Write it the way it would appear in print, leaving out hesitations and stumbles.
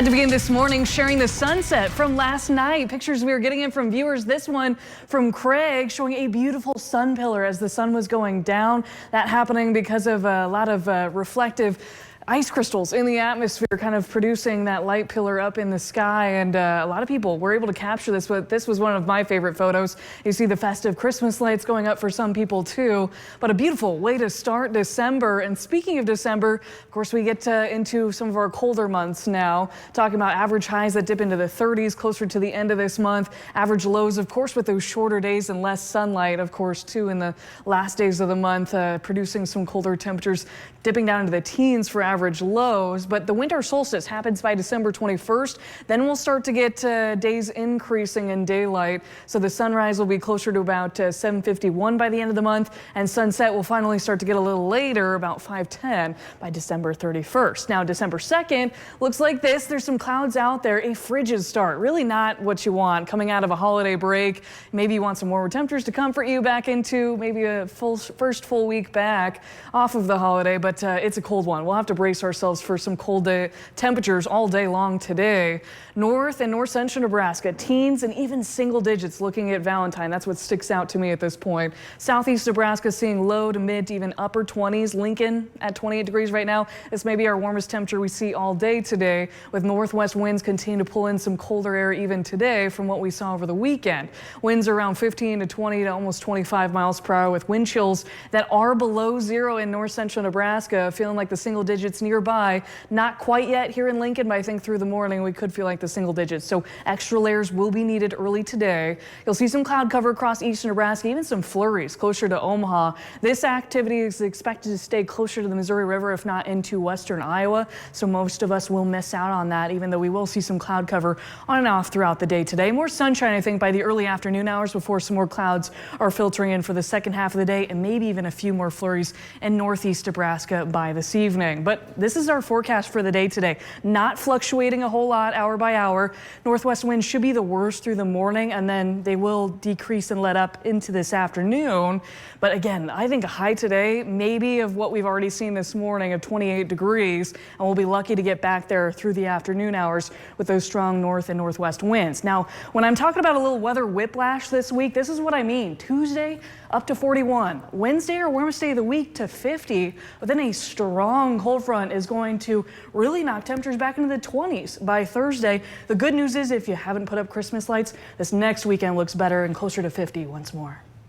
To begin this morning, sharing the sunset from last night. Pictures we were getting in from viewers. This one from Craig showing a beautiful sun pillar as the sun was going down. That happening because of a lot of reflective ice crystals in the atmosphere, kind of producing that light pillar up in the sky. And a lot of people were able to capture this, but this was one of my favorite photos. You see the festive Christmas lights going up for some people too, but a beautiful way to start December. And speaking of December, of course, we get into some of our colder months now, talking about average highs that dip into the 30s closer to the end of this month. Average lows, of course, with those shorter days and less sunlight, of course, too, in the last days of the month, producing some colder temperatures, dipping down into the teens for average lows. But the winter solstice happens by December 21st. Then we'll start to get days increasing in daylight. So the sunrise will be closer to about 7:51 by the end of the month, and sunset will finally start to get a little later, about 5:10 by December 31st. Now, December 2nd looks like this. There's some clouds out there. A frigid start. Really not what you want coming out of a holiday break. Maybe you want some warmer temperatures to comfort you back into maybe a first full week back off of the holiday, but it's a cold one. We'll have to brace ourselves for some cold temperatures all day long today. North and north central Nebraska, teens and even single digits looking at Valentine. That's what sticks out to me at this point. Southeast Nebraska seeing low to mid to even upper 20s. Lincoln at 28 degrees right now. This may be our warmest temperature we see all day today, with northwest winds continuing to pull in some colder air even today from what we saw over the weekend. Winds around 15 to 20 to almost 25 miles per hour, with wind chills that are below zero in north central Nebraska, feeling like the single digits nearby. Not quite yet here in Lincoln, but I think through the morning we could feel like the single digits. So extra layers will be needed early today. You'll see some cloud cover across eastern Nebraska, even some flurries closer to Omaha. This activity is expected to stay closer to the Missouri River, if not into western Iowa. So most of us will miss out on that, even though we will see some cloud cover on and off throughout the day today. More sunshine, I think, by the early afternoon hours before some more clouds are filtering in for the second half of the day, and maybe even a few more flurries in northeast Nebraska by this evening. But this is our forecast for the day today. Not fluctuating a whole lot hour by hour. Northwest winds should be the worst through the morning, and then they will decrease and let up into this afternoon. But again, I think a high today maybe of what we've already seen this morning of 28 degrees, and we'll be lucky to get back there through the afternoon hours with those strong north and northwest winds. Now, when I'm talking about a little weather whiplash this week, this is what I mean. Tuesday up to 41. Wednesday, our warmest day of the week, to 50. But then a strong cold front is going to really knock temperatures back into the 20s by Thursday. The good news is, if you haven't put up Christmas lights, this next weekend looks better and closer to 50 once more.